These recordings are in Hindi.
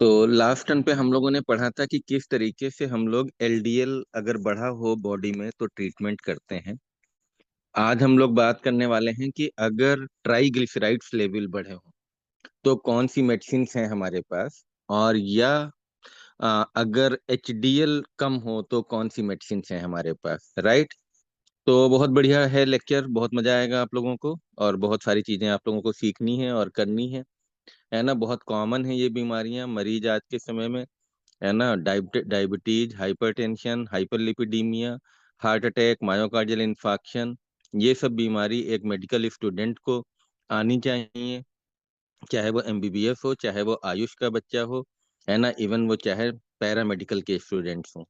तो लास्ट टर्न पे हम लोगों ने पढ़ा था कि किस तरीके से हम लोग एलडीएल अगर बढ़ा हो बॉडी में तो ट्रीटमेंट करते हैं। आज हम लोग बात करने वाले हैं कि अगर ट्राइग्लिसराइड्स लेवल बढ़े हो तो कौन सी मेडिसिन हैं हमारे पास, और या अगर एचडीएल कम हो तो कौन सी मेडिसिन हैं हमारे पास, राइट। तो बहुत बढ़िया है लेक्चर, बहुत मजा आएगा आप लोगों को, और बहुत सारी चीजें आप लोगों को सीखनी है और करनी है ना। बहुत कॉमन है ये बीमारियां मरीज आज के समय में, है ना। Diabetes, hypertension, hyperlipidemia, heart attack, myocardial infarction, ये सब बीमारी एक मेडिकल स्टूडेंट को आनी चाहिए, चाहे वो एमबीबीएस हो, चाहे वो आयुष का बच्चा हो, है ना। इवन वो चाहे पैरामेडिकल के स्टूडेंट्स हो।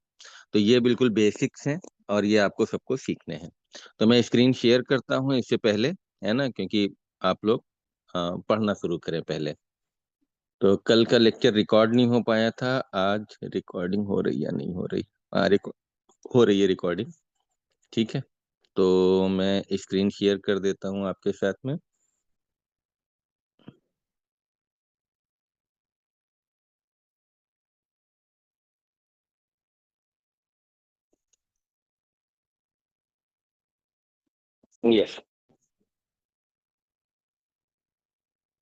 तो ये बिल्कुल बेसिक्स हैं और ये आपको सबको सीखने हैं। तो मैं स्क्रीन शेयर करता हूँ इससे पहले, है ना, क्योंकि आप लोग पढ़ना शुरू करें पहले। तो कल का लेक्चर रिकॉर्ड नहीं हो पाया था, आज रिकॉर्डिंग हो रही या नहीं हो रही? हाँ, हो रही है रिकॉर्डिंग। ठीक है, तो मैं स्क्रीन शेयर कर देता हूँ आपके साथ में। यस।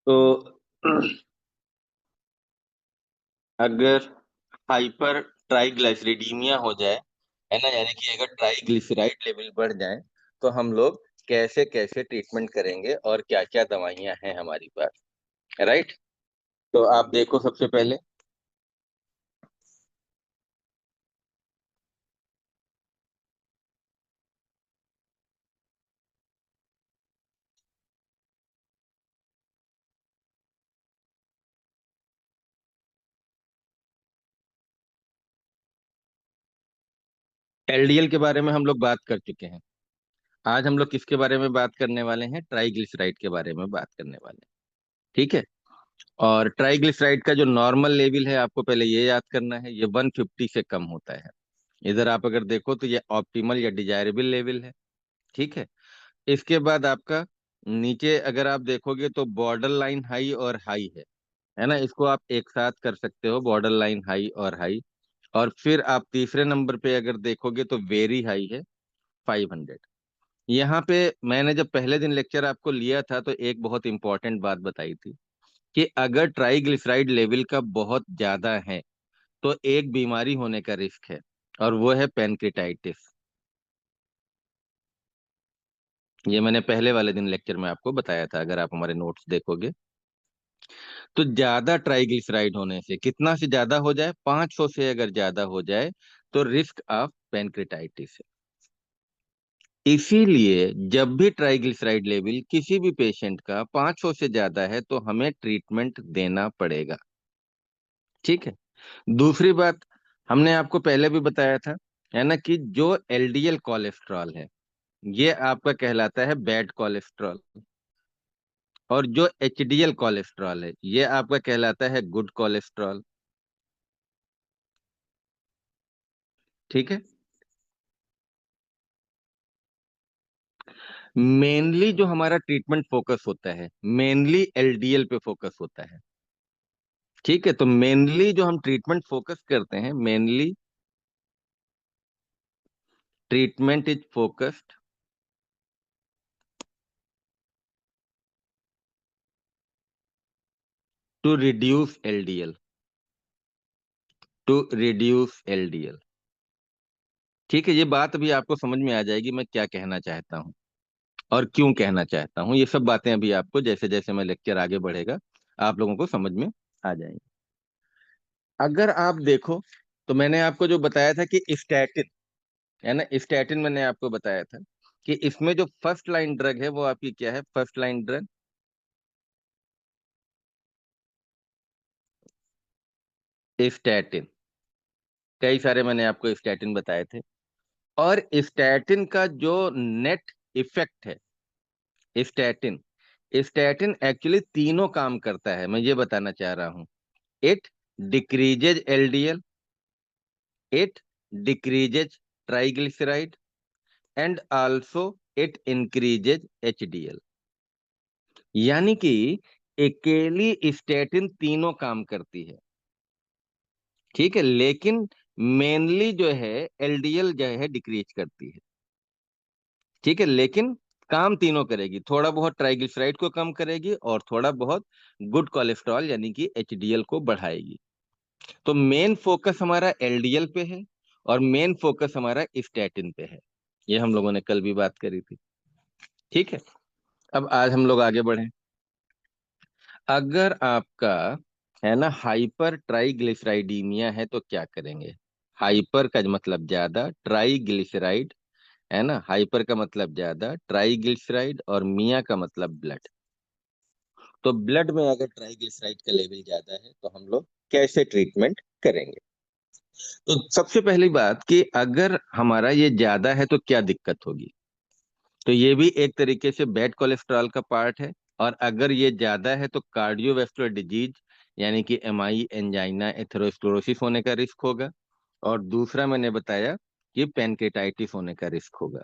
तो अगर हाइपर ट्राइग्लिसरीडीमिया हो जाए, है ना, यानी कि अगर ट्राइग्लिसराइड लेवल बढ़ जाए, तो हम लोग कैसे कैसे ट्रीटमेंट करेंगे और क्या क्या दवाइयां हैं हमारी पास, राइट। तो आप देखो सबसे पहले एलडीएल के बारे में हम लोग बात कर चुके हैं। आज हम लोग किसके बारे में बात करने वाले हैं? ट्राइग्लिसराइड के बारे में बात करने वाले हैं। ठीक है। और ट्राइग्लिसराइड का जो नॉर्मल लेवल है, आपको पहले ये याद करना है, ये 150 से कम होता है। इधर आप अगर देखो तो ये ऑप्टिमल या डिजायरेबल लेवल है। ठीक है। इसके बाद आपका नीचे अगर आप देखोगे तो बॉर्डर लाइन हाई और हाई है ना। इसको आप एक साथ कर सकते हो, बॉर्डर लाइन हाई और हाई। और फिर आप तीसरे नंबर पे अगर देखोगे तो वेरी हाई है, 500। यहाँ पे मैंने जब पहले दिन लेक्चर आपको लिया था तो एक बहुत इंपॉर्टेंट बात बताई थी कि अगर ट्राइग्लिसराइड लेवल का बहुत ज्यादा है तो एक बीमारी होने का रिस्क है, और वो है पेनक्रेटाइटिस। ये मैंने पहले वाले दिन लेक्चर में आपको बताया था, अगर आप हमारे नोट्स देखोगे। तो ज्यादा ट्राइग्लिसराइड होने से, कितना से ज्यादा हो जाए, 500 से अगर ज्यादा हो जाए तो रिस्क ऑफ पेनक्रेटाइटिस है। इसीलिए जब भी ट्राइग्लिसराइड लेवल किसी भी पेशेंट का 500 से ज्यादा है तो हमें ट्रीटमेंट देना पड़ेगा। ठीक है। दूसरी बात, हमने आपको पहले भी बताया था, है ना, कि जो एलडीएल कोलेस्ट्रॉल है ये आपका कहलाता है बैड कोलेस्ट्रॉल, और जो एचडीएल कोलेस्ट्रॉल है ये आपका कहलाता है गुड कोलेस्ट्रॉल। ठीक है। मेनली जो हमारा ट्रीटमेंट फोकस होता है, मेनली एलडीएल पे फोकस होता है। ठीक है। तो मेनली जो हम ट्रीटमेंट फोकस करते हैं, mainly treatment is focused to reduce LDL, to reduce LDL. ठीक है। ये बात अभी आपको समझ में आ जाएगी मैं क्या कहना चाहता हूँ और क्यों कहना चाहता हूँ। ये सब बातें अभी आपको जैसे जैसे मैं लेक्चर आगे बढ़ेगा आप लोगों को समझ में आ जाएंगी। अगर आप देखो तो मैंने आपको जो बताया था कि स्टैटिन, है ना, स्टैटिन मैंने आपको बताया था कि इसमें जो फर्स्ट लाइन ड्रग है वो आपकी क्या है? First line drug statin. कई सारे मैंने आपको स्टैटिन बताए थे। और स्टैटिन का जो नेट इफेक्ट है, स्टैटिन स्टैटिन एक्चुअली तीनों काम करता है, मैं ये बताना चाह रहा हूं। It decreases LDL, it decreases triglyceride, and also it increases HDL. यानी कि अकेली स्टैटिन तीनों काम करती है। ठीक है, लेकिन मेनली जो है एलडीएल जो है डिक्रीज करती है। ठीक है, लेकिन काम तीनों करेगी, थोड़ा बहुत ट्राइग्लिसराइड को कम करेगी और थोड़ा बहुत गुड कोलेस्ट्रॉल यानी कि एचडीएल को बढ़ाएगी। तो मेन फोकस हमारा एलडीएल पे है और मेन फोकस हमारा स्टैटिन पे है। ये हम लोगों ने कल भी बात करी थी। ठीक है, अब आज हम लोग आगे बढ़े। अगर आपका है ना हाइपर ट्राइग्लिसराइडीमिया है तो क्या करेंगे? हाइपर का मतलब ज्यादा, ट्राइग्लिसराइड है ना, हाइपर का मतलब ज्यादा, ट्राइग्लिसराइड और मिया का मतलब ब्लड। तो ब्लड में अगर ट्राइग्लिसराइड का लेवल ज्यादा है तो हम लोग कैसे ट्रीटमेंट करेंगे? तो सबसे पहली बात कि अगर हमारा ये ज्यादा है तो क्या दिक्कत होगी? तो ये भी एक तरीके से बैड कोलेस्ट्रॉल का पार्ट है। और अगर ये ज्यादा है तो कार्डियोवैस्कुलर डिजीज यानी कि एमआई, एंजाइना, एथेरोस्क्लेरोसिस होने का रिस्क होगा। और दूसरा मैंने बताया कि पैनक्रेटाइटिस होने का रिस्क होगा।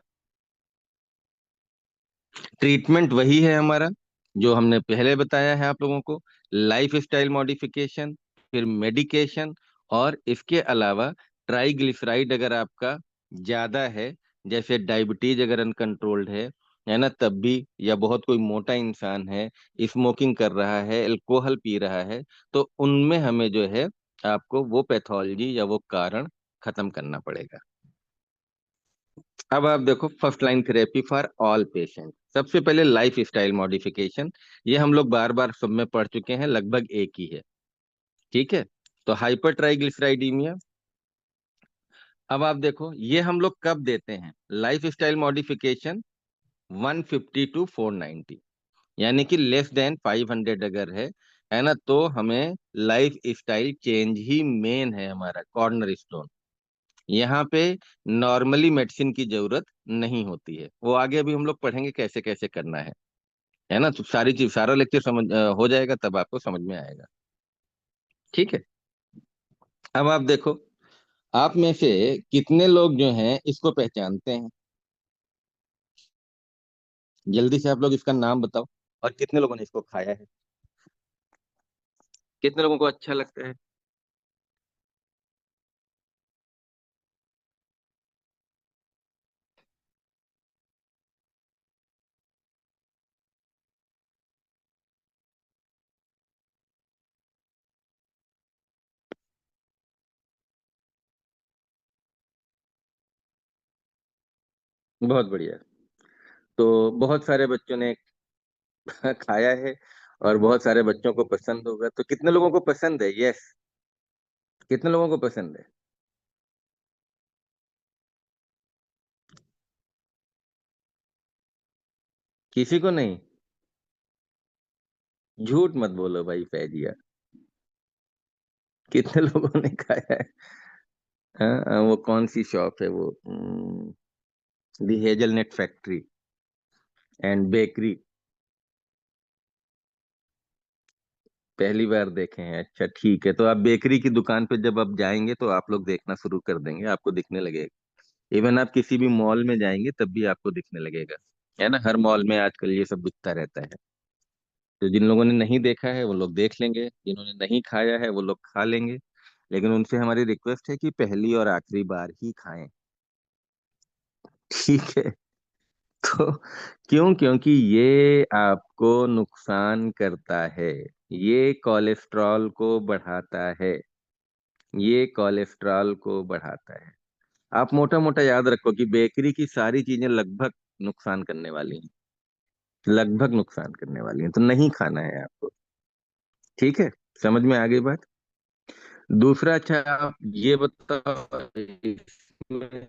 ट्रीटमेंट वही है हमारा जो हमने पहले बताया है आप लोगों को। लाइफ स्टाइल मॉडिफिकेशन, फिर मेडिकेशन, और इसके अलावा ट्राइग्लिसराइड अगर आपका ज्यादा है, जैसे डायबिटीज अगर अनकंट्रोल्ड है ना, तब भी, या बहुत कोई मोटा इंसान है, स्मोकिंग कर रहा है, अल्कोहल पी रहा है, तो उनमें हमें जो है आपको वो पैथोलॉजी या वो कारण खत्म करना पड़ेगा। अब आप देखो, first line therapy for all patient. सबसे पहले लाइफ स्टाइल मॉडिफिकेशन, ये हम लोग बार बार सब में पढ़ चुके हैं, लगभग एक ही है। ठीक है, तो हाइपर ट्राइग्लिसराइडीमिया। अब आप देखो ये हम लोग कब देते हैं? लाइफ स्टाइल मॉडिफिकेशन 150 टू 490, यानी कि लेस देन 500 अगर है ना, तो हमें लाइफ स्टाइल चेंज ही मेन है, हमारा कॉर्नर स्टोन। यहाँ पे नॉर्मली मेडिसिन की जरूरत नहीं होती है, वो आगे अभी हम लोग पढ़ेंगे कैसे कैसे करना है ना। तो सारी चीज, सारा लेक्चर समझ हो जाएगा तब आपको समझ में आएगा। ठीक है, अब आप देखो, आप में से कितने लोग जो हैं इसको पहचानते हैं? जल्दी से आप लोग इसका नाम बताओ। और कितने लोगों ने इसको खाया है? कितने लोगों को अच्छा लगता है? बहुत बढ़िया। तो बहुत सारे बच्चों ने खाया है और बहुत सारे बच्चों को पसंद होगा। तो कितने लोगों को पसंद है? यस, कितने लोगों को पसंद है? किसी को नहीं? झूठ मत बोलो भाई फैजिया। कितने लोगों ने खाया है? हाँ, वो कौन सी शॉप है वो? दी हेजलनट फैक्ट्री एंड बेकरी। पहली बार देखे हैं? अच्छा ठीक है, तो आप बेकरी की दुकान पे जब आप जाएंगे तो आप लोग देखना शुरू कर देंगे, आपको दिखने लगेगा। इवन आप किसी भी मॉल में जाएंगे तब भी आपको दिखने लगेगा, है ना। हर मॉल में आजकल ये सब बिकता रहता है। तो जिन लोगों ने नहीं देखा है वो लोग देख लेंगे, जिन्होंने नहीं खाया है वो लोग खा लेंगे। लेकिन उनसे हमारी रिक्वेस्ट है कि पहली और आखिरी बार ही खाएं। ठीक है। तो क्यों? क्योंकि ये आपको नुकसान करता है, ये कोलेस्ट्रॉल को बढ़ाता है, ये कोलेस्ट्रॉल को बढ़ाता है। आप मोटा मोटा याद रखो कि बेकरी की सारी चीजें लगभग नुकसान करने वाली हैं, लगभग नुकसान करने वाली हैं, तो नहीं खाना है आपको। ठीक है, समझ में आ गई बात? दूसरा, अच्छा आप ये बताओ, इसमें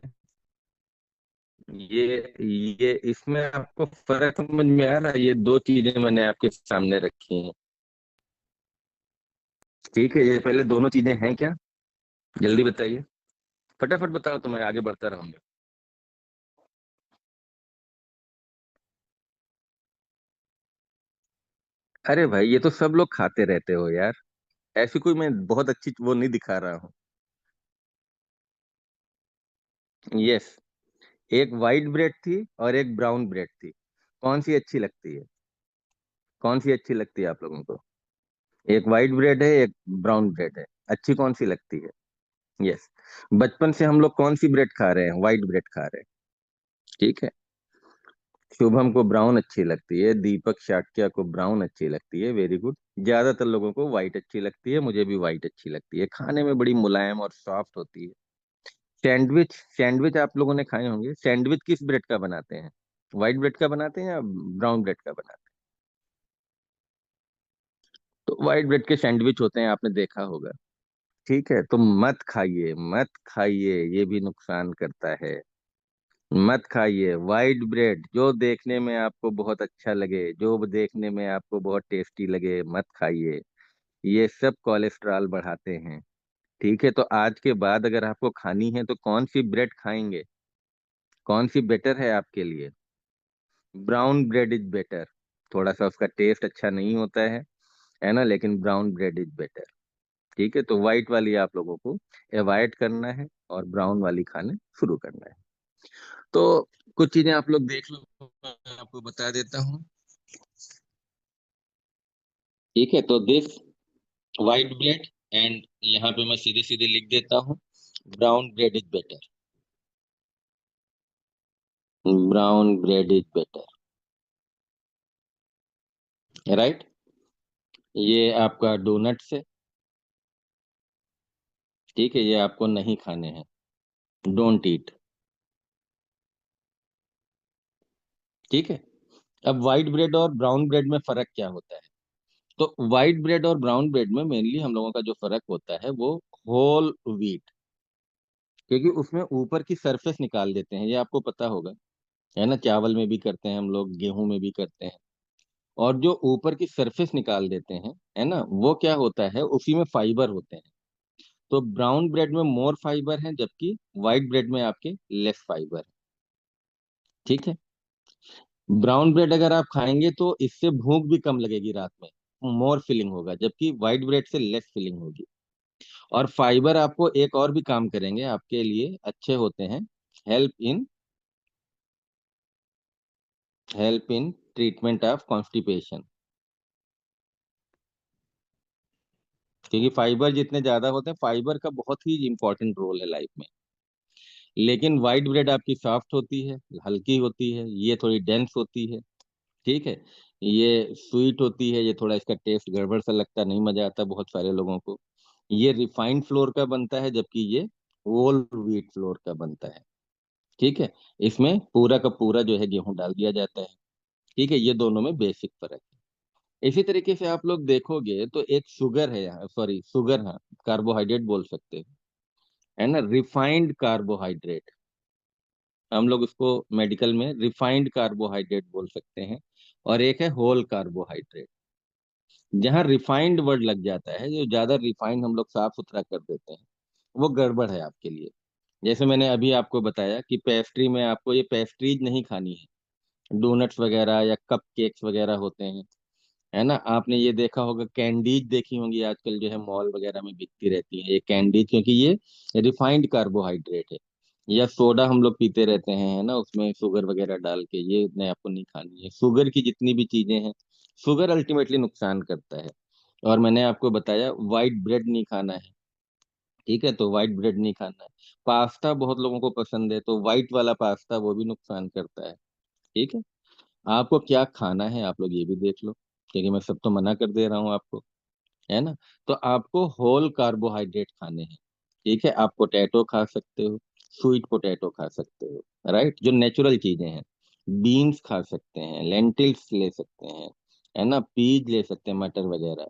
ये ये इसमें आपको फर्क समझ में आ रहा है? ये दो चीजें मैंने आपके सामने रखी हैं। ठीक है, ये पहले दोनों चीजें हैं क्या? जल्दी बताइए, फटाफट बताओ तो मैं आगे बढ़ता रहूंगा। अरे भाई ये तो सब लोग खाते रहते हो यार, ऐसी कोई मैं बहुत अच्छी वो नहीं दिखा रहा हूँ। यस, एक वाइट ब्रेड थी और एक ब्राउन ब्रेड थी। कौन सी अच्छी लगती है? कौन सी अच्छी लगती है आप लोगों को? एक वाइट ब्रेड है, एक ब्राउन ब्रेड है, अच्छी कौन सी लगती है? यस। बचपन से हम लोग कौन सी ब्रेड खा रहे हैं? व्हाइट ब्रेड खा रहे हैं। ठीक है। शुभम को ब्राउन अच्छी लगती है, दीपक शाक्या को ब्राउन अच्छी लगती है, वेरी गुड। ज्यादातर लोगों को व्हाइट अच्छी लगती है, मुझे भी व्हाइट अच्छी लगती है, खाने में बड़ी मुलायम और सॉफ्ट होती है। सैंडविच, सैंडविच आप लोगों ने खाए होंगे। सैंडविच किस ब्रेड का बनाते हैं? व्हाइट ब्रेड का बनाते हैं या ब्राउन ब्रेड का बनाते हैं? तो व्हाइट ब्रेड के सैंडविच होते हैं, आपने देखा होगा। ठीक है, तो मत खाइए, मत खाइए, ये भी नुकसान करता है। मत खाइए व्हाइट ब्रेड, जो देखने में आपको बहुत अच्छा लगे, जो देखने में आपको बहुत टेस्टी लगे, मत खाइए। ये सब कोलेस्ट्रॉल बढ़ाते हैं। ठीक है, तो आज के बाद अगर आपको खानी है तो कौन सी ब्रेड खाएंगे? कौन सी बेटर है आपके लिए? Brown bread is better. थोड़ा सा उसका टेस्ट अच्छा नहीं होता है ना, लेकिन ब्राउन ब्रेड इज बेटर। ठीक है, तो व्हाइट वाली आप लोगों को अवॉइड करना है और ब्राउन वाली खाने शुरू करना है। तो कुछ चीजें आप लोग देख लो, मैं आपको बता देता हूँ। ठीक है, तो दिस व्हाइट ब्रेड, एंड यहाँ पे मैं सीधे सीधे लिख देता हूँ, brown bread is better. Brown bread is better. Right. ये आपका डोनट्स है। ठीक है, ये आपको नहीं खाने हैं। Don't eat. ठीक है। अब व्हाइट ब्रेड और ब्राउन ब्रेड में फर्क क्या होता है? तो व्हाइट ब्रेड और ब्राउन ब्रेड में मेनली हम लोगों का जो फर्क होता है वो होल व्हीट, क्योंकि उसमें ऊपर की सरफेस निकाल देते हैं, ये आपको पता होगा। है ना, चावल में भी करते हैं हम लोग, गेहूं में भी करते हैं। और जो ऊपर की सरफेस निकाल देते हैं, है ना, वो क्या होता है, उसी में फाइबर होते हैं। तो ब्राउन ब्रेड में मोर फाइबर है, जबकि व्हाइट ब्रेड में आपके लेस फाइबर है। ठीक है। ब्राउन ब्रेड अगर आप खाएंगे तो इससे भूख भी कम लगेगी रात में, मोर फिलिंग होगा, जबकि व्हाइट ब्रेड से लेस फिलिंग होगी। और फाइबर आपको एक और भी काम करेंगे, आपके लिए अच्छे होते हैं। Help in help in treatment of constipation. क्योंकि फाइबर जितने ज्यादा होते हैं, फाइबर का बहुत ही इंपॉर्टेंट रोल है लाइफ में। लेकिन व्हाइट ब्रेड आपकी सॉफ्ट होती है, हल्की होती है, ये थोड़ी डेंस होती है। ठीक है। ये स्वीट होती है, ये थोड़ा इसका टेस्ट गड़बड़ सा लगता है, नहीं मजा आता बहुत सारे लोगों को। ये रिफाइंड फ्लोर का बनता है, जबकि ये होल व्हीट फ्लोर का बनता है। ठीक है। इसमें पूरा का पूरा जो है गेहूं डाल दिया जाता है। ठीक है, ये दोनों में बेसिक फर्क है। इसी तरीके से आप लोग देखोगे तो एक शुगर है यहाँ, सॉरी शुगर, हाँ, कार्बोहाइड्रेट बोल सकते हो, है ना, रिफाइंड कार्बोहाइड्रेट। हम लोग उसको मेडिकल में रिफाइंड कार्बोहाइड्रेट बोल सकते हैं। और एक है होल कार्बोहाइड्रेट। जहाँ रिफाइंड वर्ड लग जाता है, जो ज्यादा रिफाइंड हम लोग साफ सुथरा कर देते हैं, वो गड़बड़ है आपके लिए। जैसे मैंने अभी आपको बताया कि पेस्ट्री में आपको ये पेस्ट्रीज नहीं खानी है। डोनट्स वगैरह या कप केक्स वगैरह होते हैं, है ना। आपने ये देखा होगा, कैंडीज देखी होंगी आजकल जो है मॉल वगैरह में बिकती रहती है ये कैंडीज, क्योंकि ये रिफाइंड कार्बोहाइड्रेट है। या सोडा हम लोग पीते रहते हैं, है ना, उसमें शुगर वगैरह डाल के, ये नहीं, आपको नहीं खानी है। शुगर की जितनी भी चीजें हैं, शुगर अल्टीमेटली नुकसान करता है। और मैंने आपको बताया व्हाइट ब्रेड नहीं खाना है। ठीक है, तो व्हाइट ब्रेड नहीं खाना है। पास्ता बहुत लोगों को पसंद है, तो व्हाइट वाला पास्ता वो भी नुकसान करता है। ठीक है। आपको क्या खाना है आप लोग ये भी देख लो, क्योंकि मैं सब तो मना कर दे रहा हूँ आपको, है ना। तो आपको होल कार्बोहाइड्रेट खाने हैं। ठीक है, आप पोटैटो खा सकते हो, स्वीट पोटैटो खा सकते हो, राइट, जो नेचुरल चीजें हैं। बीन्स खा सकते हैं, लेंटिल्स ले सकते हैं, है ना, पीज ले सकते हैं, मटर वगैरह।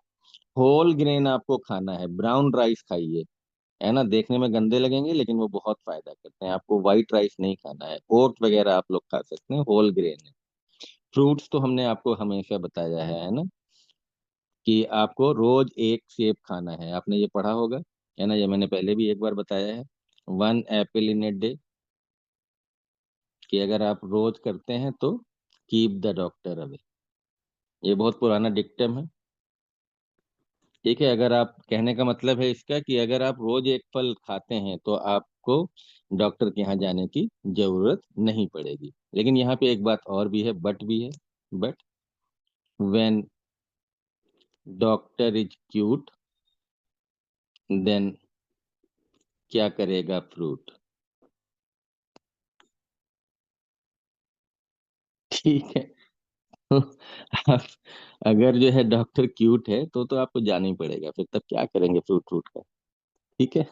होल ग्रेन आपको खाना है, ब्राउन राइस खाइए। है ना, देखने में गंदे लगेंगे लेकिन वो बहुत फायदा करते हैं। आपको व्हाइट राइस नहीं खाना है। ओट वगैरह आप लोग खा सकते हैं, होल ग्रेन है। फ्रूट्स तो हमने आपको हमेशा बताया है ना, कि आपको रोज एक सेब खाना है, आपने ये पढ़ा होगा, है ना, ये मैंने पहले भी एक बार बताया है। One apple in a day, कि अगर आप रोज करते हैं तो कीप द डॉक्टर अवे। ये बहुत पुराना डिक्टम है। ठीक है, अगर आप, कहने का मतलब है इसका कि अगर आप रोज एक फल खाते हैं तो आपको डॉक्टर के यहाँ जाने की जरूरत नहीं पड़ेगी। लेकिन यहाँ पे एक बात और भी है, बट भी है। But when doctor is cute, then क्या करेगा फ्रूट? ठीक है। तो आप, अगर जो है डॉक्टर क्यूट है तो आपको जाना ही पड़ेगा, फिर तब क्या करेंगे फ्रूट फ्रूट का। ठीक है।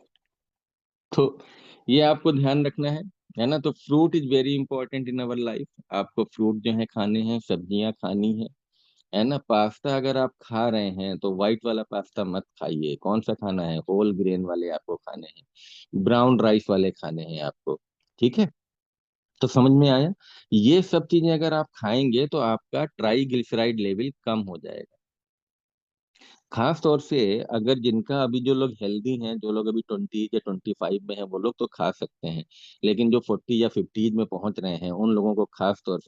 तो ये आपको ध्यान रखना है ना। तो fruit is very important in our life. आपको फ्रूट जो है खाने हैं, सब्जियां खानी है ना। पास्ता अगर आप खा रहे हैं तो व्हाइट वाला पास्ता मत खाइए। कौन सा खाना है? होल ग्रेन वाले आपको खाने हैं, ब्राउन राइस वाले खाने हैं आपको। ठीक है। तो समझ में आया। ये सब चीजें अगर आप खाएंगे तो आपका ट्राइग्लिसराइड लेवल कम हो जाएगा। खास तौर से अगर जिनका अभी, जो लोग हेल्दी हैं, जो लोग अभी 20 या 25 में हैं, वो लोग तो खा सकते हैं। लेकिन जो 40 या 50 में पहुंच रहे हैं, उन लोगों को खास तौर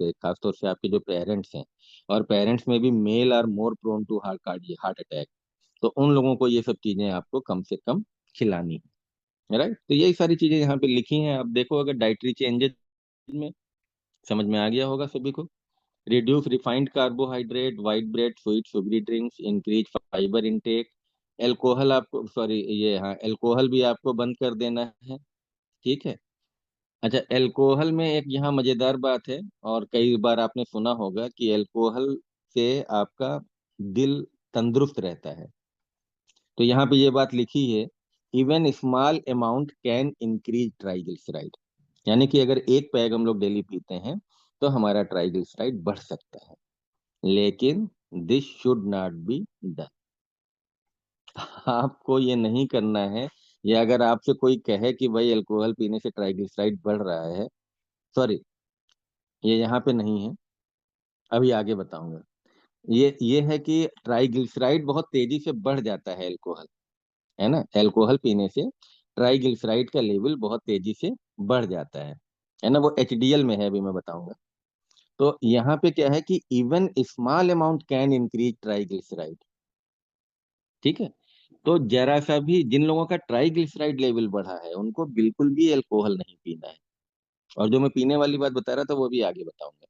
से आपके जो पेरेंट्स हैं, और पेरेंट्स में भी male are more prone to heart attack, तो उन लोगों को ये सब चीजें आपको कम से कम खिलानी है। राइट। तो यही सारी चीजें यहाँ पे लिखी हैं। आप देखो, अगर डाइटरी चेंजेस में समझ में आ गया होगा सभी को। Reduce refined carbohydrate, white bread, sweet sugary drinks, increase fibre intake. Alcohol आपको, सॉरी, ये हाँ, एल्कोहल भी आपको बंद कर देना है। ठीक है। अच्छा, एल्कोहल में एक यहाँ मजेदार बात है, और कई बार आपने सुना होगा कि एल्कोहल से आपका दिल तंदुरुस्त रहता है। तो यहाँ पे ये बात लिखी है, even small amount can increase triglyceride. यानी कि अगर एक पैग हम लोग डेली पीते हैं तो हमारा ट्राइग्लिसराइड बढ़ सकता है, लेकिन this should not be done. आपको ये नहीं करना है। या अगर आपसे कोई कहे कि भाई अल्कोहल पीने से ट्राइग्लिसराइड बढ़ रहा है, सॉरी, ये यहाँ पे नहीं है, अभी आगे बताऊंगा। ये है कि ट्राइग्लिसराइड बहुत तेजी से बढ़ जाता है अल्कोहल, है ना। अल्कोहल पीने से ट्राइग्लिसराइड का लेवल बहुत तेजी से बढ़ जाता है ना। वो एचडीएल में है, अभी मैं बताऊंगा। तो यहाँ पे क्या है कि even small amount can increase triglyceride. ठीक है। तो जरा सा भी जिन लोगों का ट्राइग्लिसराइड लेवल बढ़ा है, उनको बिल्कुल भी अल्कोहल नहीं पीना है। और जो मैं पीने वाली बात बता रहा था वो भी आगे बताऊंगा।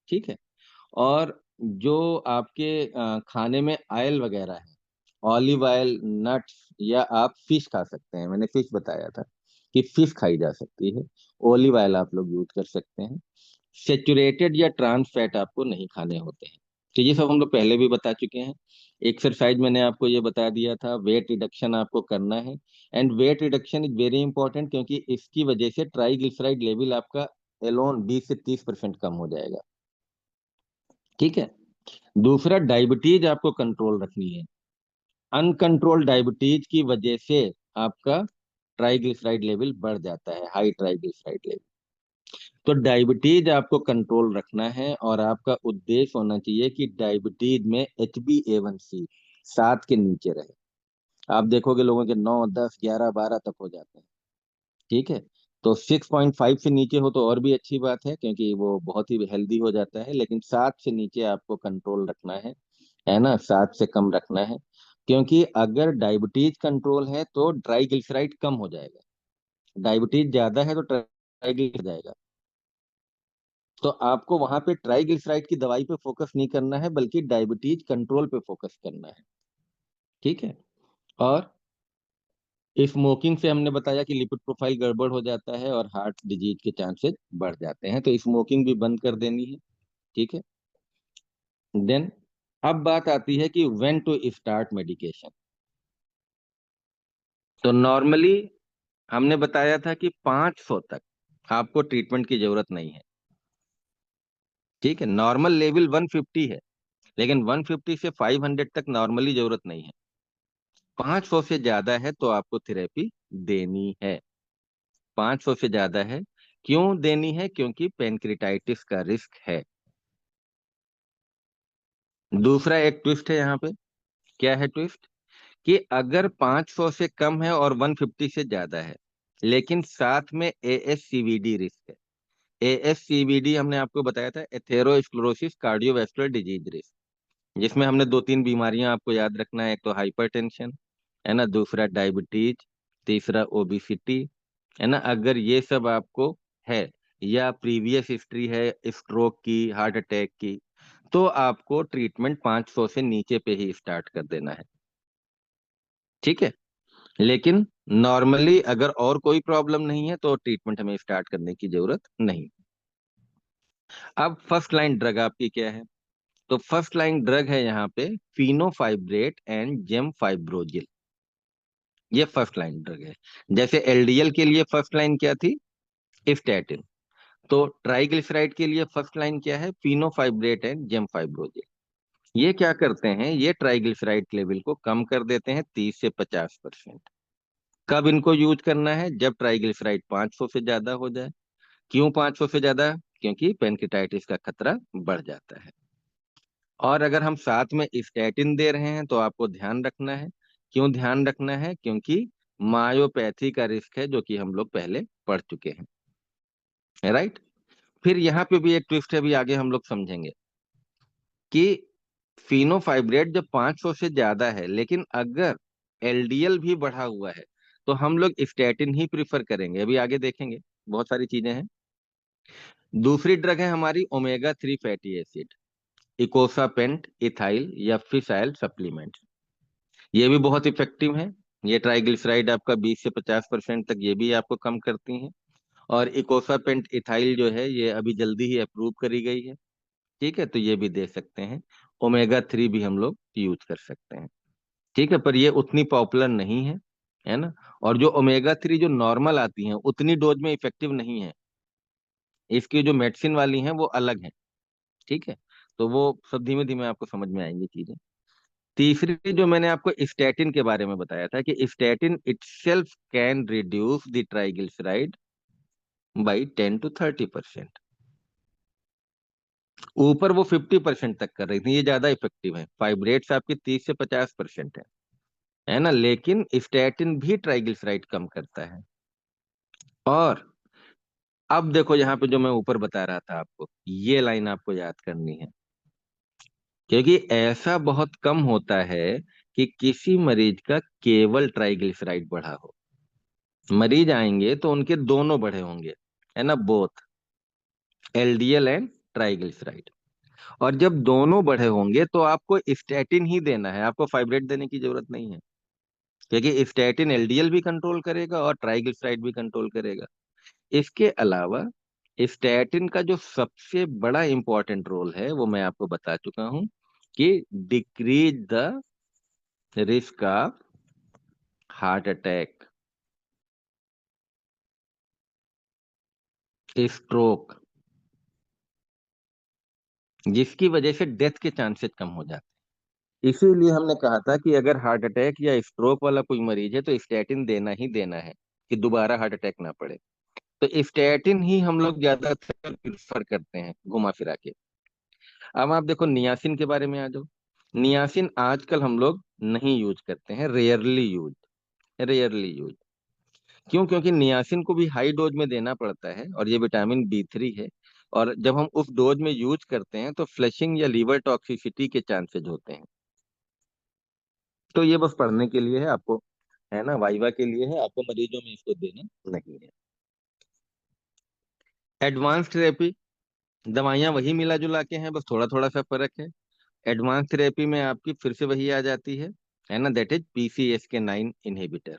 ठीक है। और जो आपके खाने में ऑयल वगैरह है, ऑलिव ऑयल, नट्स, या आप फिश खा सकते हैं। मैंने फिश बताया था कि फिश खाई जा सकती है। ऑलिव ऑयल आप लोग यूज कर सकते हैं। सेचुरेटेड या ट्रांस फैट आपको नहीं खाने होते हैं। तो ये सब हम लोग पहले भी बता चुके हैं। एक्सरसाइज मैंने आपको ये बता दिया था। वेट रिडक्शन आपको करना है, and weight reduction is very important, क्योंकि इसकी वजह से ट्राइग्लिसराइड लेवल आपका एलोन 20 से 30% कम हो जाएगा। ठीक है। दूसरा, डायबिटीज आपको कंट्रोल रखनी है। अनकंट्रोल डायबिटीज की वजह से आपका ट्राइग्लिसराइड लेवल बढ़ जाता है, हाई ट्राइग्लिसराइड लेवल। तो डायबिटीज आपको कंट्रोल रखना है, और आपका उद्देश्य होना चाहिए कि डायबिटीज में HbA1c 7 के नीचे रहे। आप देखोगे लोगों के 9, 10, 11, 12 तक हो जाते हैं। ठीक है। तो 6.5 से नीचे हो तो और भी अच्छी बात है, क्योंकि वो बहुत ही हेल्दी हो जाता है। लेकिन 7 से नीचे आपको कंट्रोल रखना है ना। 7 से कम रखना है, क्योंकि अगर डायबिटीज कंट्रोल है तो ट्राइग्लिसराइड कम हो जाएगा। डायबिटीज ज्यादा है तो ट्राइग्लिसराइड जाएगा। तो आपको वहां पे ट्राइग्लिसराइड की दवाई पे फोकस नहीं करना है, बल्कि डायबिटीज कंट्रोल पे फोकस करना है। ठीक है। और स्मोकिंग से हमने बताया कि लिपिड प्रोफाइल गड़बड़ हो जाता है और हार्ट डिजीज के चांसेस बढ़ जाते हैं, तो स्मोकिंग भी बंद कर देनी है। ठीक है। देन अब बात आती है कि व्हेन टू स्टार्ट मेडिकेशन। तो नॉर्मली हमने बताया था कि 500 तक आपको ट्रीटमेंट की जरूरत नहीं है। ठीक है। नॉर्मल लेवल 150 है, लेकिन 150 से 500 तक नॉर्मली जरूरत नहीं है। 500 से ज्यादा है तो आपको थेरेपी देनी है। 500 से ज्यादा है, क्यों देनी है? क्योंकि पेनक्रिटाइटिस का रिस्क है। दूसरा एक ट्विस्ट है यहाँ पे। क्या है ट्विस्ट? कि अगर 500 से कम है और 150 से ज्यादा है, लेकिन साथ में ASCVD रिस्क है। ASCVD हमने आपको बताया था, एथेरोस्क्लेरोसिस कार्डियोवैस्कुलर डिजीज रिस्क, जिसमें हमने 2-3 बीमारियां आपको याद रखना है। एक तो हाइपरटेंशन, है ना। दूसरा डायबिटीज। तीसरा ओबिसिटी, है ना। अगर ये सब आपको है, या प्रीवियस हिस्ट्री है स्ट्रोक की, हार्ट अटैक की, तो आपको ट्रीटमेंट 500 से नीचे पे ही स्टार्ट कर देना है। ठीक है। लेकिन नॉर्मली अगर और कोई प्रॉब्लम नहीं है तो ट्रीटमेंट हमें स्टार्ट करने की जरूरत नहीं। अब फर्स्ट लाइन ड्रग आपकी क्या है? तो फर्स्ट लाइन ड्रग है यहाँ पे फिनोफाइब्रेट एंड जेमफाइब्रोजिल। ये फर्स्ट लाइन ड्रग है। जैसे एलडीएल के लिए फर्स्ट लाइन क्या थी? स्टैटिन। तो ट्राइग्लिसराइड के लिए फर्स्ट लाइन क्या है? Fenofibrate and जेमफाइब्रोजिल। ये क्या करते हैं? ये ट्राइग्लिसराइड लेवल को कम कर देते हैं 30 से 50%। कब इनको यूज करना है? जब ट्राइग्लिसराइड 500 से ज्यादा हो जाए। क्यों 500 से ज्यादा? क्योंकि पेनकिटाइटिस का खतरा बढ़ जाता है। और अगर हम साथ में स्टैटिन दे रहे हैं तो आपको ध्यान रखना है। क्यों ध्यान रखना है? क्योंकि मायोपैथी का रिस्क है, जो कि हम लोग पहले पढ़ चुके हैं। राइट। फिर यहाँ पे भी एक ट्विस्ट है, भी आगे हम लोग समझेंगे कि फिनोफाइब्रेट जब 500 से ज्यादा है, लेकिन अगर एलडीएल भी बढ़ा हुआ है, तो हम लोग स्टैटिन ही प्रिफर करेंगे। अभी आगे देखेंगे, बहुत सारी चीजें हैं। दूसरी ड्रग है हमारी ओमेगा 3 फैटी एसिड, इकोसापेंट इथाइल या फिश ऑयल सप्लीमेंट। ये भी बहुत इफेक्टिव है। ये ट्राइग्लिसराइड आपका 20 से 50% तक ये भी आपको कम करती हैं। और इकोसापेंट इथाइल जो है, ये अभी जल्दी ही अप्रूव करी गई है। ठीक है, तो ये भी दे सकते हैं। ओमेगा 3 भी हम लोग यूज कर सकते हैं। ठीक है, पर ये उतनी पॉपुलर नहीं है, है ना। और जो ओमेगा 3 जो नॉर्मल आती हैं, उतनी डोज में इफेक्टिव नहीं है। इसकी जो मेडिसिन वाली हैं वो अलग हैं। ठीक है, तो वो सब धीमे धीमे आपको समझ में आएंगी चीजें। तीसरी जो मैंने आपको स्टैटिन के बारे में बताया था कि statin itself can reduce the triglyceride by 10 to 30%। ऊपर वो 50% तक कर रही थी, ये ज्यादा इफेक्टिव है। फाइब्रेट्स आपकी 30 से 50% है ना। लेकिन स्टैटिन भी ट्राइग्लिसराइड कम करता है। और अब देखो यहाँ पे जो मैं ऊपर बता रहा था आपको, ये लाइन आपको याद करनी है। क्योंकि ऐसा बहुत कम होता है कि किसी मरीज का केवल ट्राइग्लिसराइड बढ़ा हो। मरीज आएंगे तो उनके दोनों बढ़े होंगे, है ना, बोथ एलडीएल एंड ट्राइग्लिसराइड। और जब दोनों बढ़े होंगे तो आपको स्टैटिन ही देना है, आपको फाइब्रेट देने की जरूरत नहीं है। क्योंकि स्टैटिन एलडीएल भी कंट्रोल करेगा और ट्राइग्लिसराइड भी कंट्रोल करेगा। इसके अलावा स्टैटिन का जो सबसे बड़ा इंपॉर्टेंट रोल है वो मैं आपको बता चुका हूं, कि decrease the risk of heart attack, stroke, जिसकी वजह से डेथ के चांसेस कम हो जाते हैं। इसीलिए हमने कहा था कि अगर हार्ट अटैक या स्ट्रोक वाला कोई मरीज है तो स्टैटिन देना ही देना है, कि दोबारा हार्ट अटैक ना पड़े। तो स्टैटिन ही हम लोग ज्यादातर प्रिफर करते हैं घुमा फिरा के। अब आप देखो नियासिन के बारे में आ जाओ। नियासिन आजकल हम लोग नहीं यूज करते हैं, रेयरली यूज, रेयरली यूज। क्यों? क्योंकि नियासिन को भी हाई डोज में देना पड़ता है, और ये विटामिन B3 है। और जब हम उस डोज में यूज करते हैं तो फ्लशिंग या लीवर टॉक्सिसिटी के चांसेस होते हैं। तो ये बस पढ़ने के लिए है आपको, है ना, वाइवा के लिए है, आपको मरीजों में इसको देना नहीं है। एडवांस थेरेपी, दवाइयां वही मिला जुला के हैं, बस थोड़ा थोड़ा सा फर्क है। एडवांस थेरेपी में आपकी फिर से वही आ जाती है ना, दैट इज PCSK9 इनहिबिटर।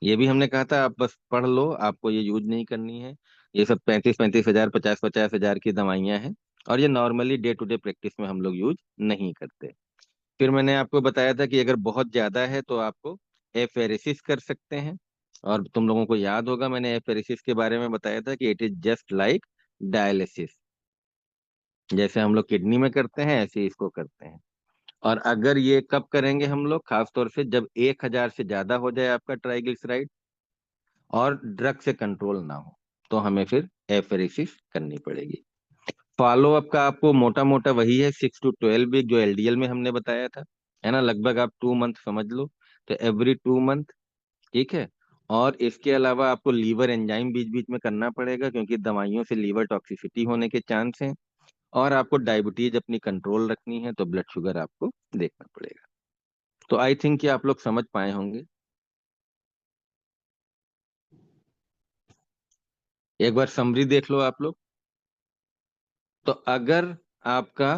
ये भी हमने कहा था, आप बस पढ़ लो, आपको ये यूज नहीं करनी है। ये सब 35-35 हजार, 50-50 हजार की दवाइयां हैं। और ये normally day to day practice में हम लोग यूज नहीं करते। फिर मैंने आपको बताया था कि अगर बहुत ज्यादा है तो आपको एफेरेसिस कर सकते हैं। और तुम लोगों को याद होगा, मैंने एफेरेसिस के बारे में बताया था कि it is just like dialysis. जैसे हम लोग किडनी में करते हैं, ऐसे ही इसको करते हैं। और अगर ये कब करेंगे हम लोग? खास तौर से जब 1,000 से ज्यादा हो जाए आपका ट्राइग्लिसराइड और ड्रग से कंट्रोल ना हो, तो हमें फिर एफेरेसिस करनी पड़ेगी। फॉलो अप का आपको मोटा मोटा वही है, 6 to 12 वीक, जो एलडीएल में हमने बताया था, है ना। लगभग आप 2 मंथ समझ लो। तो एवरी 2 मंथ। ठीक है। और इसके अलावा आपको लीवर एंजाइम बीच बीच में करना पड़ेगा, क्योंकि दवाइयों से लीवर टॉक्सिसिटी होने के चांस हैं। और आपको डायबिटीज अपनी कंट्रोल रखनी है, तो ब्लड शुगर आपको देखना पड़ेगा। तो आई थिंक कि आप लोग समझ पाए होंगे। एक बार समरी देख लो आप लोग। तो अगर आपका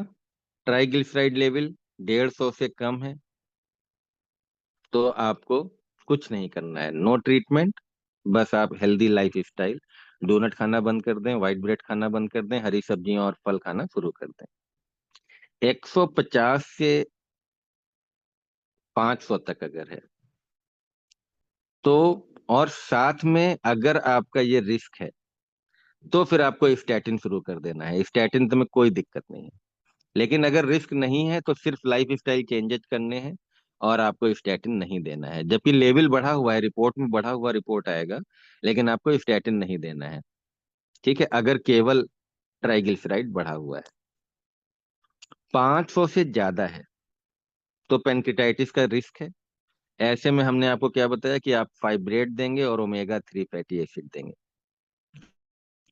ट्राइग्लिसराइड लेवल 150 से कम है, तो आपको कुछ नहीं करना है, नो ट्रीटमेंट। बस आप हेल्दी लाइफ स्टाइल, डोनट खाना बंद कर दें, व्हाइट ब्रेड खाना बंद कर दें, हरी सब्जियां और फल खाना शुरू कर दें। 150 से 500 तक अगर है तो, और साथ में अगर आपका ये रिस्क है तो फिर आपको स्टैटिन शुरू कर देना है। स्टैटिन तो में कोई दिक्कत नहीं है। लेकिन अगर रिस्क नहीं है तो सिर्फ लाइफ स्टाइल चेंजेस करने हैं और आपको स्टैटिन नहीं देना है। जबकि लेवल बढ़ा हुआ है, रिपोर्ट में बढ़ा हुआ रिपोर्ट आएगा, लेकिन आपको स्टैटिन नहीं देना है। ठीक है, अगर केवल ट्राइग्लिसराइड बढ़ा हुआ है। 500 से ज्यादा है तो पेनक्रिटाइटिस का रिस्क है। ऐसे में हमने आपको क्या बताया कि आप फाइब्रेट देंगे और ओमेगा 3 फैटी एसिड देंगे।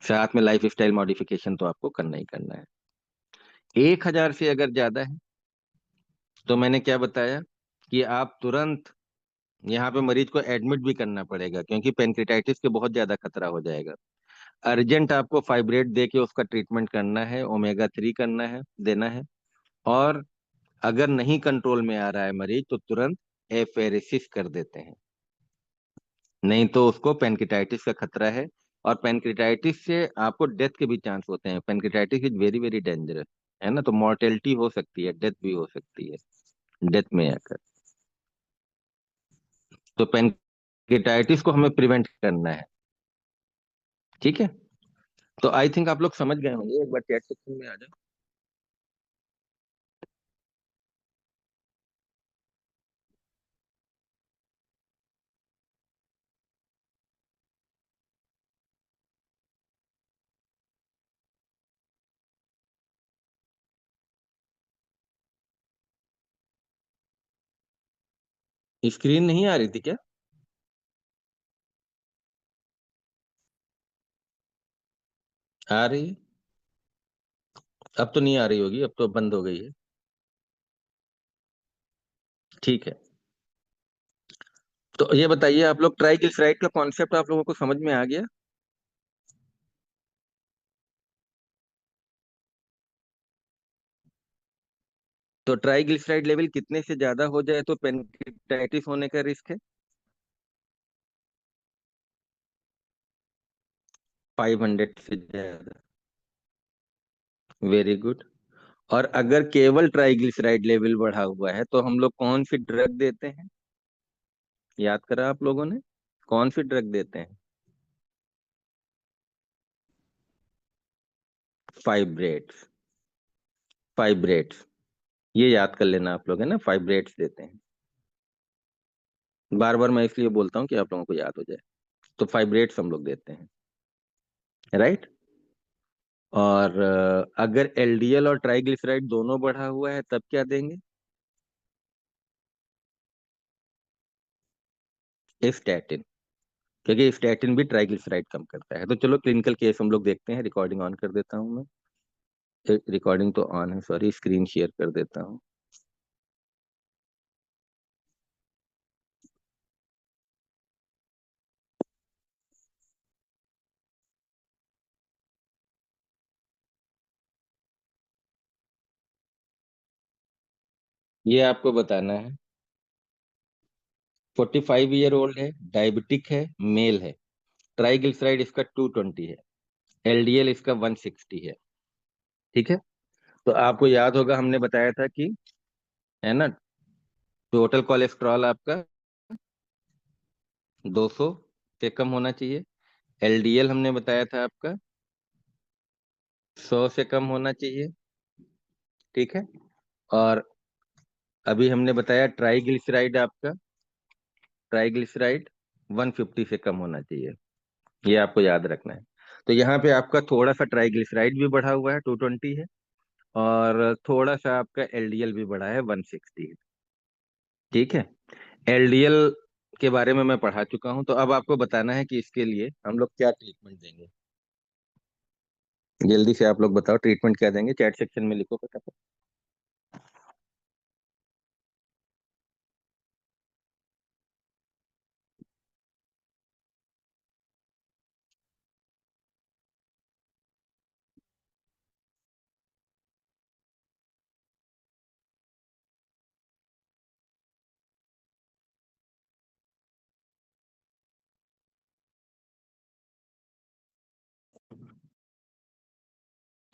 साथ में लाइफ स्टाइल मॉडिफिकेशन तो आपको करना ही करना है। 1000 से अगर ज्यादा है तो मैंने क्या बताया कि आप तुरंत यहाँ पे मरीज को एडमिट भी करना पड़ेगा, क्योंकि पेनक्रिटाइटिस के बहुत ज्यादा खतरा हो जाएगा। अर्जेंट आपको फाइब्रेट दे के उसका ट्रीटमेंट करना है, ओमेगा 3 करना है, देना है। और अगर नहीं कंट्रोल में आ रहा है मरीज तो तुरंत एफेरेसिस कर देते हैं, नहीं तो उसको पेनक्रिटाइटिस का खतरा है। और पेनक्रिटाइटिस से आपको डेथ के भी चांस होते हैं। पेनक्रिटाइटिस इज वेरी वेरी डेंजरस, है ना। तो मॉर्टेलिटी हो सकती है, डेथ भी हो सकती है, डेथ में आकर। तो पेनक्रिटाइटिस को हमें प्रिवेंट करना है। ठीक है, तो आई थिंक आप लोग समझ गए होंगे। एक बार चैट सेक्शन में आ जाओ। स्क्रीन नहीं आ रही थी क्या? आ रही है। अब तो नहीं आ रही होगी, अब तो बंद हो गई है। ठीक है, तो ये बताइए आप लोग, ट्राइग्लिसराइड का कॉन्सेप्ट आप लोगों को समझ में आ गया? तो ट्राइग्लिसराइड लेवल कितने से ज्यादा हो जाए तो पेनक्रिटाइटिस होने का रिस्क है? 500 से ज्यादा। Very good. और अगर केवल ट्राइग्लिसराइड लेवल बढ़ा हुआ है तो हम लोग कौन सी ड्रग देते हैं? याद करा आप लोगों ने? कौन सी ड्रग देते हैं? फाइब्रेट्स। फाइब्रेट्स, ये याद कर लेना आप लोग, है ना, फाइब्रेट्स देते हैं। बार बार मैं इसलिए बोलता हूँ कि आप लोगों को याद हो जाए। तो फाइब्रेट्स हम लोग देते हैं, राइट। और अगर एलडीएल और ट्राइग्लिसराइड दोनों बढ़ा हुआ है तब क्या देंगे? स्टैटिन, क्योंकि स्टैटिन भी ट्राइग्लिसराइड कम करता है। तो चलो क्लिनिकल केस हम लोग देखते हैं। रिकॉर्डिंग ऑन कर देता हूँ मैं। रिकॉर्डिंग तो ऑन है, सॉरी, स्क्रीन शेयर कर देता हूँ। ये आपको बताना है। 45 ईयर ओल्ड है, डायबिटिक है, मेल है। ट्राइग्लिसराइड इसका 220 है, एलडीएल इसका 160 है। ठीक है, तो आपको याद होगा हमने बताया था कि, है ना, टोटल कोलेस्ट्रॉल आपका 200 से कम होना चाहिए। एलडीएल हमने बताया था आपका 100 से कम होना चाहिए। ठीक है, और अभी हमने बताया ट्राइग्लिसराइड 150 से कम होना चाहिए। ये आपको याद रखना है। तो यहाँ पे आपका थोड़ा सा ट्राइग्लिसराइड भी बढ़ा हुआ है, 220 है। और थोड़ा सा आपका एलडीएल भी बढ़ा है, 160 है। ठीक है, एलडीएल के बारे में मैं पढ़ा चुका हूँ। तो अब आपको बताना है कि इसके लिए हम लोग क्या ट्रीटमेंट देंगे। जल्दी से आप लोग बताओ, ट्रीटमेंट क्या देंगे, चैट सेक्शन में लिखो फटाफट।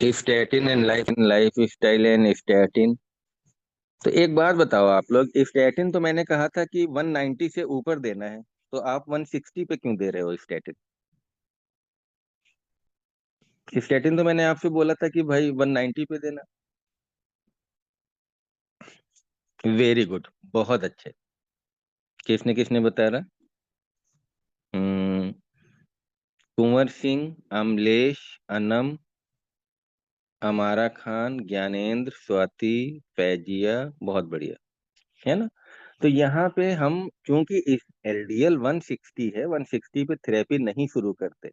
Statin and life style and statin. तो एक बात बताओ आप लोग, स्टैटिन तो मैंने कहा था कि 190 से ऊपर देना है, तो आप 160 पे क्यों दे रहे हो स्टैटिन? स्टैटिन तो मैंने आपसे बोला था कि भाई 190 पे देना। वेरी गुड, बहुत अच्छे। किसने किसने बताया रहा? हम्म, कुंवर सिंह, अमलेश, अनम, अमारा खान, ज्ञानेंद्र, स्वाति, फैजिया। बहुत बढ़िया, है ना? तो यहाँ पे हम, क्योंकि इस एलडीएल 160 है, 160 पे थेरेपी नहीं शुरू करते,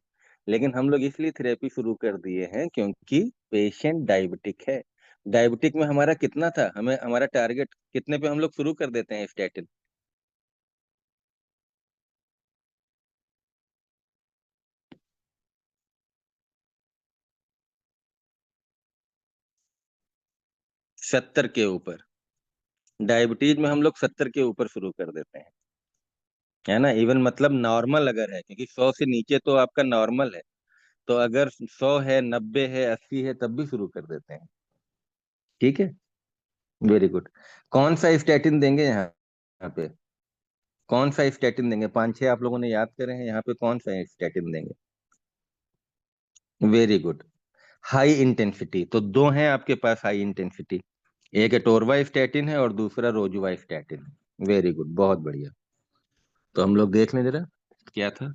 लेकिन हम लोग इसलिए थेरेपी शुरू कर दिए हैं क्योंकि पेशेंट डायबिटिक है। डायबिटिक में हमारा कितना था, हमें हमारा टारगेट कितने पे हम लोग शुरू कर देते हैं स्टैटिन? 70 के ऊपर। डायबिटीज में हम लोग 70 के ऊपर शुरू कर देते हैं, है ना? इवन मतलब नॉर्मल अगर है, क्योंकि 100 से नीचे तो आपका नॉर्मल है, तो अगर 100 है, 90 है, 80 है, तब भी शुरू कर देते हैं। ठीक है, वेरी गुड। कौन सा स्टैटिन देंगे यहाँ यहाँ पे? कौन सा स्टैटिन देंगे? पांच छह आप लोगों ने याद करे हैं, यहाँ पे कौन सा स्टैटिन देंगे? Very good. हाई इंटेंसिटी तो दो हैं आपके पास, हाई इंटेंसिटी। एक एटोरवा स्टैटिन है और दूसरा रोजुवा स्टैटिन है। वेरी गुड, बहुत बढ़िया। तो हम लोग देख लें जरा क्या था।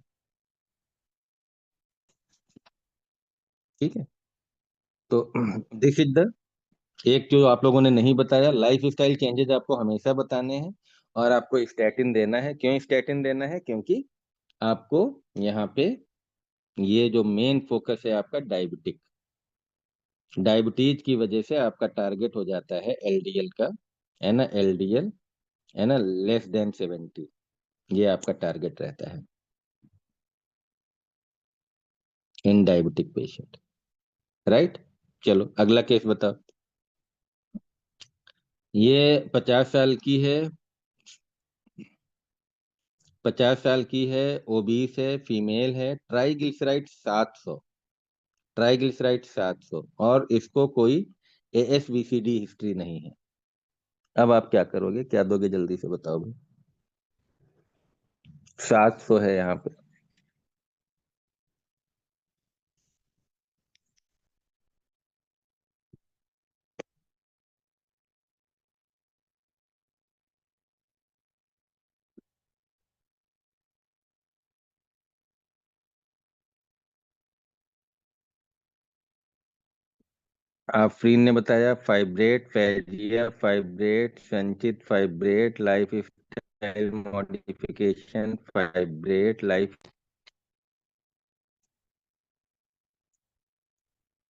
ठीक है, तो दिस इज द, एक जो आप लोगों ने नहीं बताया, लाइफ स्टाइल चेंजेस आपको हमेशा बताने हैं, और आपको स्टैटिन देना है। क्यों स्टैटिन देना है? क्योंकि आपको यहाँ पे ये जो मेन फोकस है आपका डायबिटिक, डायबिटीज की वजह से आपका टारगेट हो जाता है एलडीएल का, है ना? एलडीएल, है ना, << 70। ये आपका टारगेट रहता है इन डायबिटिक पेशेंट, राइट? चलो अगला केस बताओ। ये 50 साल की है, 50 साल की है, ओबीस है, फीमेल है, ट्राइग्लिसराइड 700, ट्राइग्लिसराइड 700, और इसको कोई एएसबीसीडी हिस्ट्री नहीं है। अब आप क्या करोगे, क्या दोगे, जल्दी से बताओ भाई। 700 है यहाँ पे। आफरीन ने बताया fibrate, Fauzia fibrate, Sanchit fibrate, life style modification fibrate, life.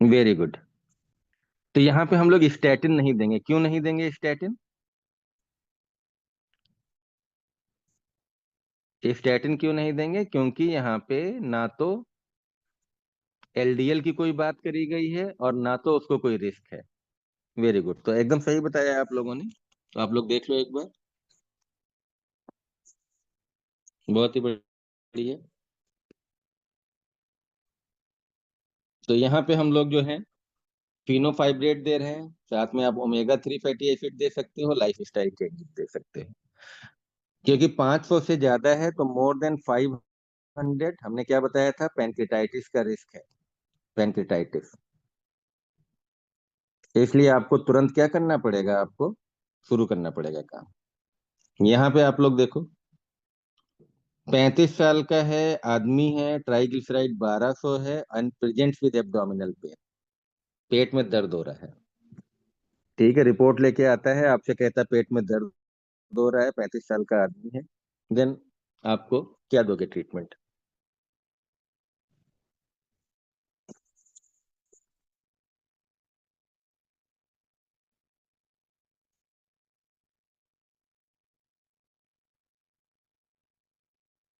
Very good. तो यहाँ पे हम लोग स्टैटिन नहीं देंगे। क्यों नहीं देंगे स्टैटिन? स्टैटिन क्यों नहीं देंगे? क्योंकि यहाँ पे ना तो एलडीएल की कोई बात करी गई है और ना तो उसको कोई रिस्क है। वेरी गुड, तो एकदम सही बताया आप लोगों ने। तो आप लोग देख लो एक बार। बहुत ही बढ़िया। तो यहाँ पे हम लोग जो है फिनोफाइब्रेट दे रहे हैं, साथ में आप ओमेगा 3 फैटी एसिड दे सकते हो, लाइफ स्टाइल चेंजेस दे सकते हो। क्योंकि 500 से ज्यादा है तो मोर देन 500, हमने क्या बताया था, पेनक्रेटाइटिस का रिस्क है, पेनक्रेटाइटिस। इसलिए आपको तुरंत क्या करना पड़ेगा, आपको शुरू करना पड़ेगा काम। यहाँ पे आप लोग देखो, 35 साल का है, आदमी है, ट्राइग्लिसराइड 1200 है, अनप्रेजेंट विद एब्डोमिनल पेन, पेट में दर्द हो रहा है। ठीक है, रिपोर्ट लेके आता है, आपसे कहता है पेट में दर्द हो रहा है, 35 साल का आदमी है। देन आपको क्या दोगे ट्रीटमेंट?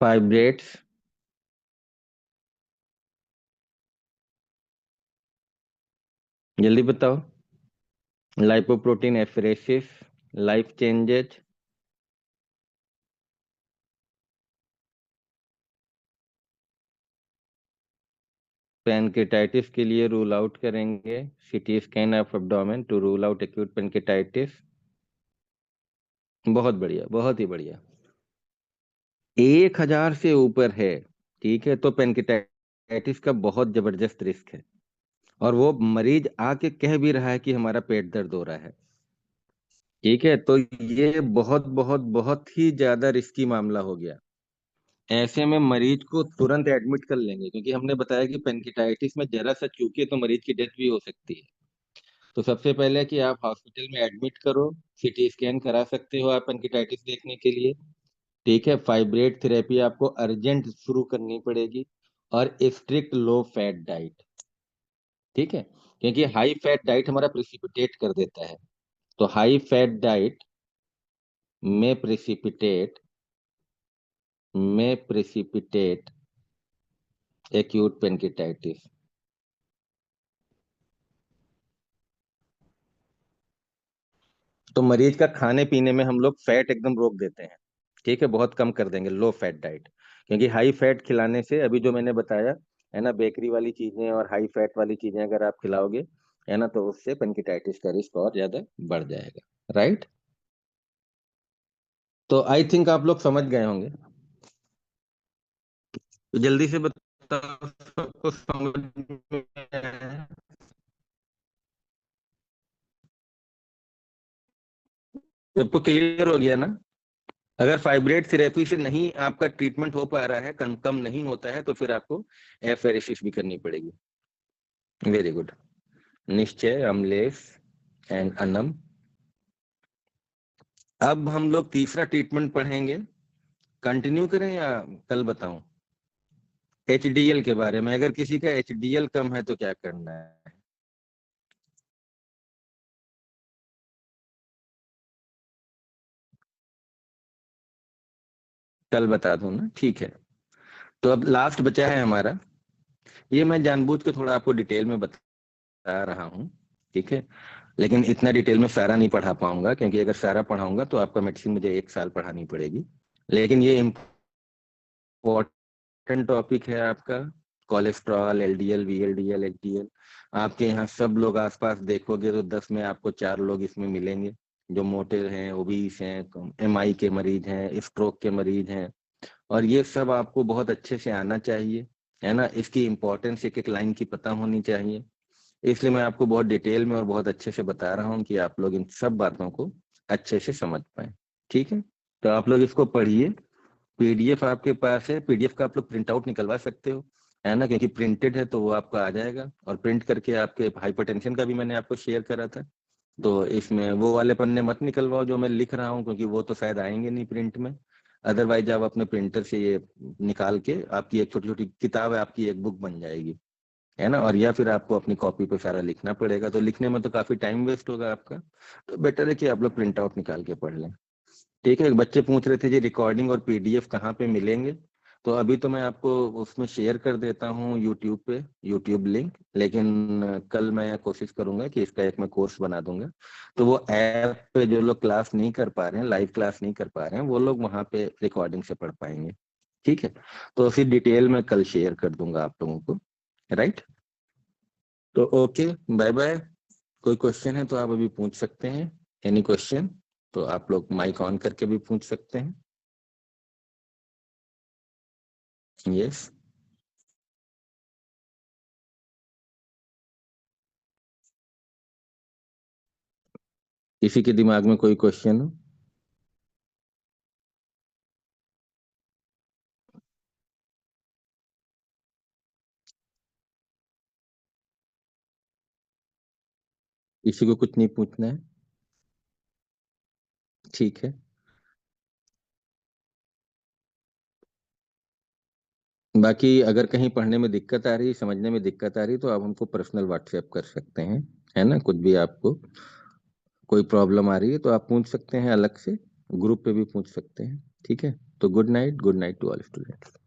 फाइब्रेट्स। जल्दी बताओ। Lipoprotein apheresis, life changes, pancreatitis के लिए रूल आउट करेंगे CT scan of abdomen to rule out acute pancreatitis. बहुत बढ़िया, बहुत ही बढ़िया। 1,000 से ऊपर है, ठीक है, तो पेनकिटाइटिस का बहुत जबरदस्त रिस्क है। और वो मरीज आके कह भी रहा है कि हमारा पेट दर्द हो रहा है। ठीक है, तो ये बहुत बहुत बहुत ही ज्यादा रिस्की मामला हो गया। ऐसे में मरीज को तुरंत एडमिट कर लेंगे, क्योंकि हमने बताया कि पेनकिटाइटिस में जरा सा चूके तो मरीज की डेथ भी हो सकती है। तो सबसे पहले कि आप हॉस्पिटल में एडमिट करो, सीटी स्कैन करा सकते हो आप पेनकिटाइटिस देखने के लिए। ठीक है, फाइब्रेट थेरेपी आपको अर्जेंट शुरू करनी पड़ेगी, और स्ट्रिक्ट लो फैट डाइट। ठीक है, क्योंकि हाई फैट डाइट हमारा प्रेसिपिटेट कर देता है। तो हाई फैट डाइट में प्रेसिपिटेट एक्यूट पेनकिटाइटिस। तो मरीज का खाने पीने में हम लोग फैट एकदम रोक देते हैं। ठीक है, बहुत कम कर देंगे लो फैट डाइट। क्योंकि हाई फैट खिलाने से, अभी जो मैंने बताया है ना, बेकरी वाली चीजें और हाई फैट वाली चीजें अगर आप खिलाओगे, है ना, तो उससे पेनकिटाइटिस का रिस्क और ज्यादा बढ़ जाएगा। राइट। तो आई थिंक आप लोग समझ गए होंगे। तो जल्दी से बताओ, सबको समझ में आया है? सबको क्लियर हो गया ना? अगर फाइब्रेट थेरेपी से नहीं आपका ट्रीटमेंट हो पा रहा है, कम नहीं होता है, तो फिर आपको एफेरेसिस भी करनी पड़ेगी। Very good. निश्चय, अम्लेस एंड अनम। अब हम लोग तीसरा ट्रीटमेंट पढ़ेंगे। कंटिन्यू करें या कल बताऊं? एचडीएल के बारे में, अगर किसी का एचडीएल कम है तो क्या करना है? कल बता दूं ना, ठीक है। तो अब लास्ट बचा है हमारा। ये मैं जानबूझ के थोड़ा आपको डिटेल में बता रहा हूँ। ठीक है, लेकिन इतना डिटेल में सारा नहीं पढ़ा पाऊंगा, क्योंकि अगर सारा पढ़ाऊंगा तो आपका मेडिसिन मुझे 1 साल पढ़ानी पड़ेगी। लेकिन ये इम्पोर्टेंट टॉपिक है आपका। Cholesterol, LDL, VLDL, HDL. आपके यहाँ सब लोग आसपास देखोगे तो 10 में आपको 4 लोग इसमें मिलेंगे जो मोटे हैं, ओबीस हैं, एमआई के मरीज हैं, स्ट्रोक के मरीज हैं। और ये सब आपको बहुत अच्छे से आना चाहिए, है ना। इसकी इम्पोर्टेंस एक एक लाइन की पता होनी चाहिए। इसलिए मैं आपको बहुत डिटेल में और बहुत अच्छे से बता रहा हूँ कि आप लोग इन सब बातों को अच्छे से समझ पाए। ठीक है, तो आप लोग इसको पढ़िए। पीडीएफ आपके पास है, पीडीएफ का आप लोग प्रिंट आउट निकलवा सकते हो, है ना, क्योंकि प्रिंटेड है तो वो आपको आ जाएगा। और प्रिंट करके आपके हाइपरटेंशन का भी मैंने आपको शेयर करा था। तो इसमें वो वाले पन्ने मत निकलवाओ जो मैं लिख रहा हूँ, क्योंकि वो तो शायद आएंगे नहीं प्रिंट में। अदरवाइज आप अपने प्रिंटर से ये निकाल के, आपकी एक छोटी छोटी किताब है, आपकी एक बुक बन जाएगी, है ना। और या फिर आपको अपनी कॉपी पे सारा लिखना पड़ेगा, तो लिखने में तो काफी टाइम वेस्ट होगा आपका। तो बेटर है कि आप लोग प्रिंट आउट निकाल के पढ़ लें। ठीक है, बच्चे पूछ रहे थे जी रिकॉर्डिंग और पीडीएफ कहाँ पे मिलेंगे। तो अभी तो मैं आपको उसमें शेयर कर देता हूँ यूट्यूब पे, यूट्यूब लिंक। लेकिन कल मैं कोशिश करूंगा कि इसका एक मैं कोर्स बना दूंगा। तो वो ऐप पे जो लोग क्लास नहीं कर पा रहे हैं, लाइव क्लास नहीं कर पा रहे हैं, वो लोग वहां पे रिकॉर्डिंग से पढ़ पाएंगे। ठीक है, तो फिर डिटेल में कल शेयर कर दूंगा आप लोगों को। राइट। तो ओके, बाय बाय। कोई क्वेश्चन है तो आप अभी पूछ सकते हैं। Any question? तो आप लोग माइक ऑन करके भी पूछ सकते हैं। यस। किसी के दिमाग में कोई क्वेश्चन हो? किसी को कुछ नहीं पूछना है? ठीक है। बाकी अगर कहीं पढ़ने में दिक्कत आ रही, समझने में दिक्कत आ रही, तो आप हमको पर्सनल व्हाट्सएप कर सकते हैं, है ना। कुछ भी आपको कोई प्रॉब्लम आ रही है तो आप पूछ सकते हैं अलग से, ग्रुप पे भी पूछ सकते हैं। ठीक है, तो good night, good night to all students.